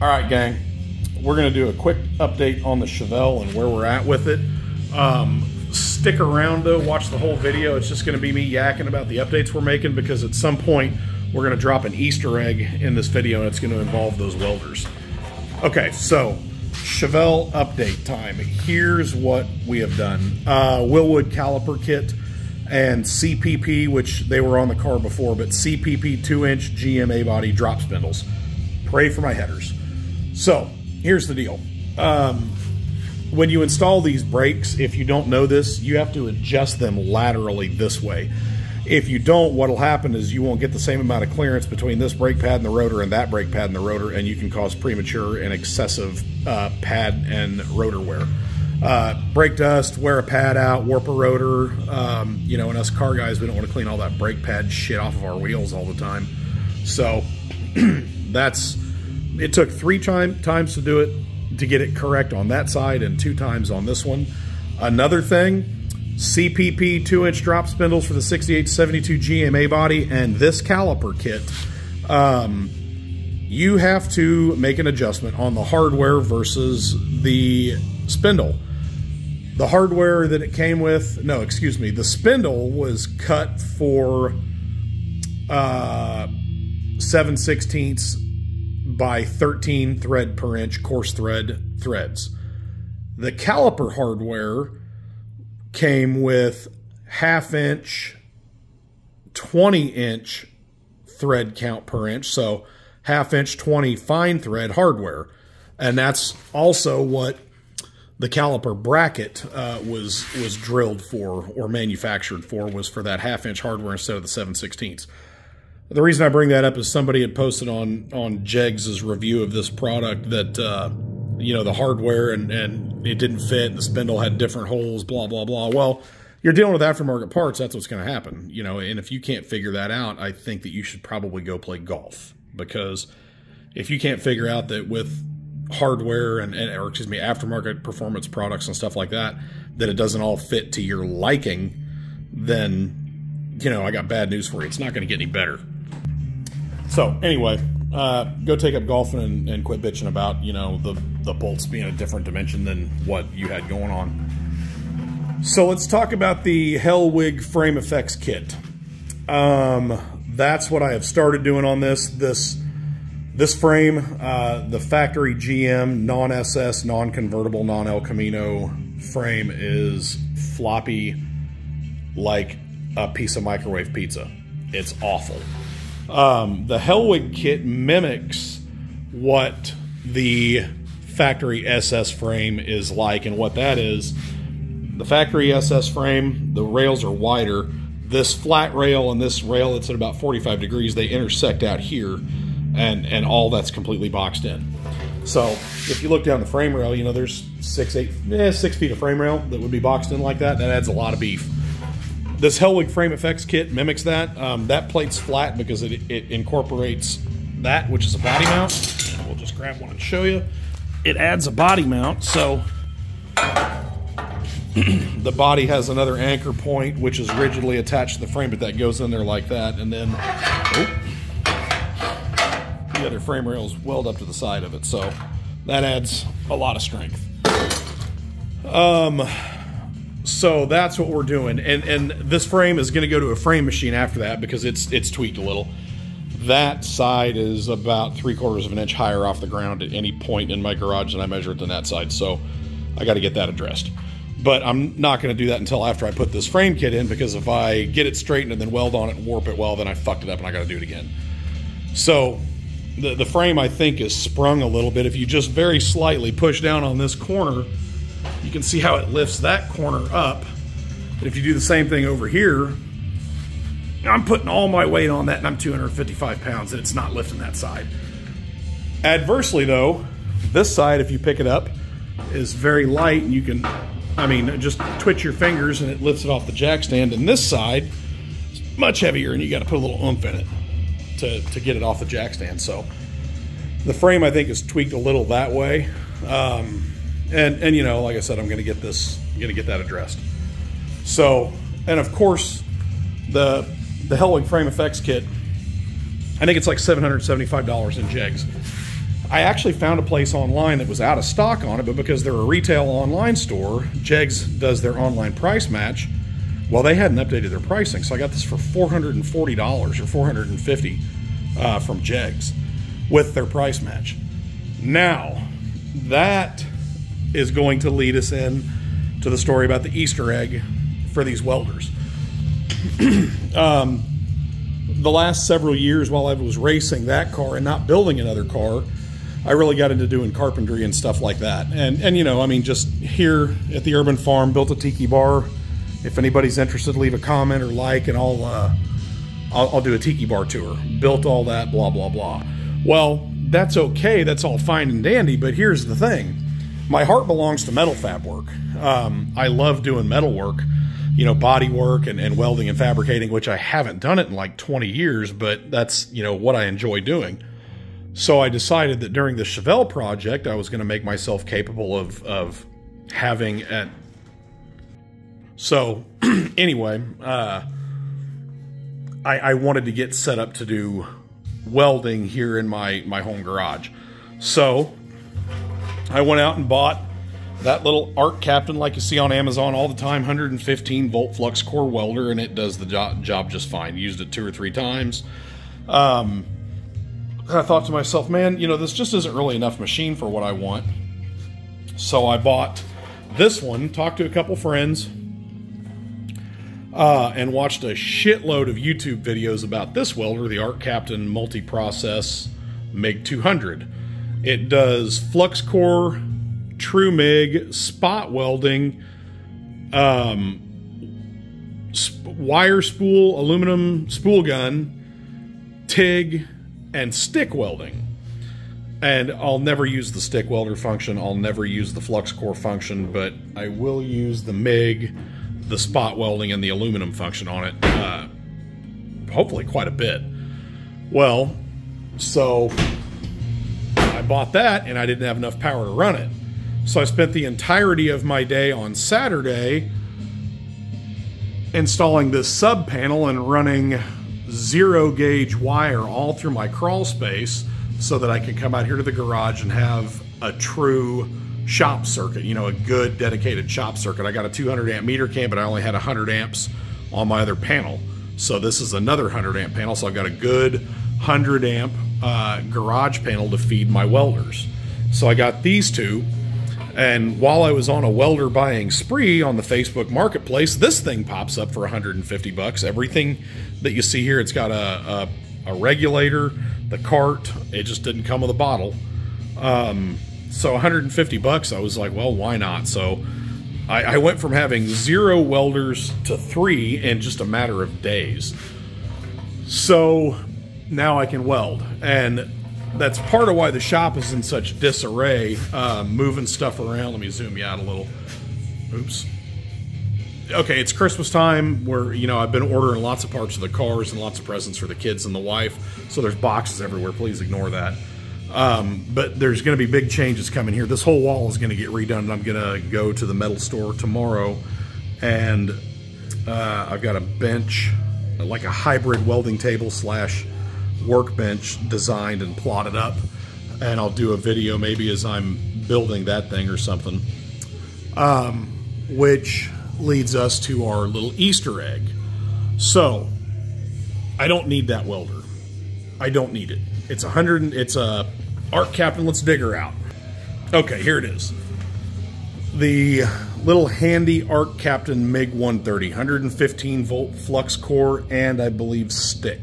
All right, gang. We're going to do a quick update on the Chevelle and where we're at with it. Stick around, though. Watch the whole video. It's just going to be me yakking about the updates we're making because at some point we're going to drop an Easter egg in this video and it's going to involve those welders. Okay, so Chevelle update time. Here's what we have done. Willwood caliper kit and CPP, which they were on the car before, but CPP 2-inch GMA body drop spindles. Pray for my headers. So here's the deal. When you install these brakes, if you don't know this, you have to adjust them laterally this way. If you don't, what'll happen is you won't get the same amount of clearance between this brake pad and the rotor and that brake pad and the rotor, and you can cause premature and excessive pad and rotor wear. Brake dust, wear a pad out, warp a rotor. You know, and us car guys, we don't want to clean all that brake pad shit off of our wheels all the time. So it took 3 times to do it, to get it correct on that side, and 2 times on this one. Another thing, CPP 2-inch drop spindles for the 6872 GMA body and this caliper kit, you have to make an adjustment on the hardware versus the spindle. The hardware that it came with, no, excuse me, the spindle was cut for 7/16 by 13 thread per inch coarse thread threads. The caliper hardware came with 1/2 inch, 20-inch thread count per inch, so 1/2 inch 20 fine thread hardware, and that's also what the caliper bracket was drilled for or manufactured for, was for that 1/2 inch hardware instead of the 7/16. The reason I bring that up is somebody had posted on Jegs' review of this product that, you know, the hardware and it didn't fit, and the spindle had different holes, blah, blah, blah. Well, you're dealing with aftermarket parts, that's what's going to happen, you know, and if you can't figure that out, I think that you should probably go play golf, because if you can't figure out that with hardware or excuse me, aftermarket performance products and stuff like that, that it doesn't all fit to your liking, then, you know, I got bad news for you. It's not going to get any better. So anyway, go take up golfing and quit bitching about, you know, the bolts being a different dimension than what you had going on. So let's talk about the Hellwig frame effects kit. That's what I have started doing on this frame. The factory GM non-SS, non-convertible, non-El Camino frame is floppy like a piece of microwave pizza. It's awful. The Hellwig kit mimics what the factory SS frame is like, and what that is, the factory SS frame, the rails are wider. This flat rail and this rail that's at about 45 degrees, they intersect out here, and all that's completely boxed in. So if you look down the frame rail, you know, there's 6 feet of frame rail that would be boxed in like that. That adds a lot of beef. This Hellwig frame effects kit mimics that. That plate's flat because it incorporates that, which is a body mount. We'll just grab one and show you. It adds a body mount, so the body has another anchor point, which is rigidly attached to the frame, but that goes in there like that, and then the other frame rails weld up to the side of it, so that adds a lot of strength. So that's what we're doing, and this frame is going to go to a frame machine after that because it's tweaked a little. That side is about 3/4 of an inch higher off the ground at any point in my garage than I measure it than that side, so I got to get that addressed. But I'm not going to do that until after I put this frame kit in, because if I get it straightened and then weld on it and warp it, well, then I fucked it up and I got to do it again. So the frame, I think, is sprung a little bit. If you just very slightly push down on this corner, you can see how it lifts that corner up. But if you do the same thing over here, I'm putting all my weight on that, and I'm 255 pounds, and it's not lifting that side. Adversely, though, this side, if you pick it up, is very light, and you can, I mean, just twitch your fingers, and it lifts it off the jack stand. And this side is much heavier, and you got to put a little oomph in it to get it off the jack stand. So the frame, I think, is tweaked a little that way. And you know, like I said, I'm going to get that addressed. So, and of course, the Hellwig frame effects kit, I think it's like $775 in Jegs. I actually found a place online that was out of stock on it, but because they're a retail online store, Jegs does their online price match. Well, they hadn't updated their pricing, so I got this for $440 or $450 from Jegs with their price match. Now, that is going to lead us in to the story about the Easter egg for these welders. The last several years while I was racing that car and not building another car, I really got into doing carpentry and stuff like that. And you know, I mean, just here at the Urban Farm, built a tiki bar. If anybody's interested, leave a comment or like, and I'll do a tiki bar tour. Built all that, blah, blah, blah. Well, that's okay. That's all fine and dandy, but here's the thing. My heart belongs to metal fab work. I love doing metal work, you know, body work and welding and fabricating, which I haven't done it in like 20 years, but that's, you know, what I enjoy doing. So I decided that during the Chevelle project, I was going to make myself capable of having a... So anyway, I wanted to get set up to do welding here in my home garage. So I went out and bought that little Arc Captain like you see on Amazon all the time, 115 volt flux core welder, and it does the job just fine. Used it 2 or 3 times. I thought to myself, man, you know, this just isn't really enough machine for what I want. So I bought this one, talked to a couple friends, and watched a shitload of YouTube videos about this welder, the Arc Captain Multi-Process MIG 200. It does flux core, true MIG, spot welding, wire spool, aluminum spool gun, TIG, and stick welding. And I'll never use the stick welder function. I'll never use the flux core function, but I will use the MIG, the spot welding, and the aluminum function on it, hopefully quite a bit. Well, so I bought that, and I didn't have enough power to run it. So I spent the entirety of my day on Saturday installing this sub panel and running 0 gauge wire all through my crawl space so that I could come out here to the garage and have a true shop circuit, you know, a good dedicated shop circuit. I got a 200 amp meter cam, but I only had 100 amps on my other panel. So this is another 100 amp panel. So I've got a good 100 amp garage panel to feed my welders. So I got these two. And while I was on a welder buying spree on the Facebook Marketplace, this thing pops up for 150 bucks. Everything that you see here, it's got a regulator, the cart. It just didn't come with a bottle. So 150 bucks, I was like, well, why not? So I went from having 0 welders to 3 in just a matter of days. So now I can weld. And that's part of why the shop is in such disarray, moving stuff around. Let me zoom you out a little. Oops. Okay, it's Christmas time where, you know, I've been ordering lots of parts for the cars and lots of presents for the kids and the wife. So there's boxes everywhere. Please ignore that. But there's going to be big changes coming here. This whole wall is going to get redone, and I'm going to go to the metal store tomorrow. And I've got a bench, like a hybrid welding table slash workbench designed and plotted up, and I'll do a video maybe as I'm building that thing or something, which leads us to our little Easter egg. So I don't need that welder. I don't need it. It's a Arc Captain. Let's dig her out. Okay, here it is. The little handy Arc Captain MIG 130, 115 volt flux core, and I believe stick.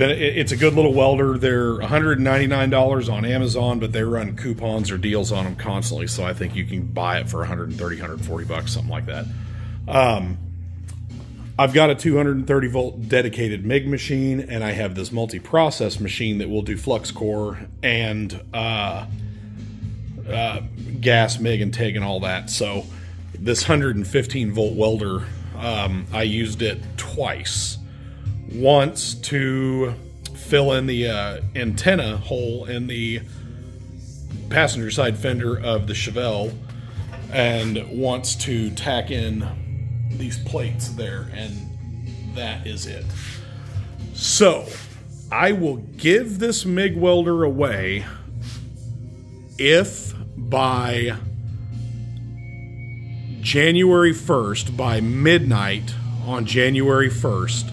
It's a good little welder. They're $199 on Amazon, but they run coupons or deals on them constantly, so I think you can buy it for 130, 140 bucks, something like that. I've got a 230 volt dedicated MIG machine, and I have this multi-process machine that will do flux core and gas MIG and TIG and all that. So this 115 volt welder, I used it twice. Once to fill in the antenna hole in the passenger side fender of the Chevelle, and once to tack in these plates there, and that is it. So I will give this MIG welder away if by January 1st, by midnight on January 1st,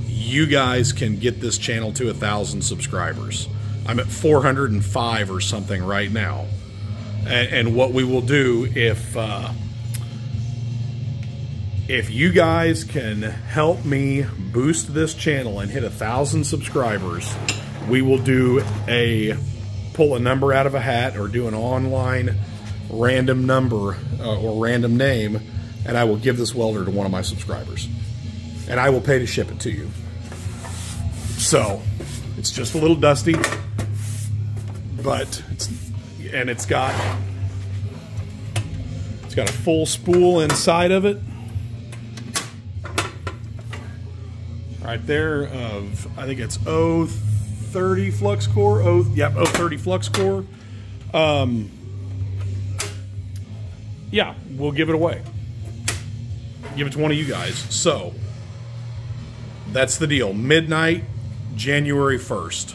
you guys can get this channel to 1,000 subscribers. I'm at 405 or something right now. And what we will do, if you guys can help me boost this channel and hit 1,000 subscribers, we will do pull a number out of a hat or do an online random number or random name, and I will give this welder to one of my subscribers. And I will pay to ship it to you. So, it's just a little dusty, but it's got a full spool inside of it. Right there of, I think it's 030 flux core. 030 flux core. Yeah, we'll give it away. Give it to one of you guys. So, that's the deal. Midnight, January 1st.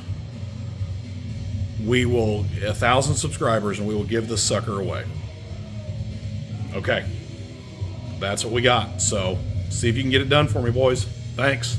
We will, 1,000 subscribers, and we will give this sucker away. Okay. That's what we got. So, see if you can get it done for me, boys. Thanks.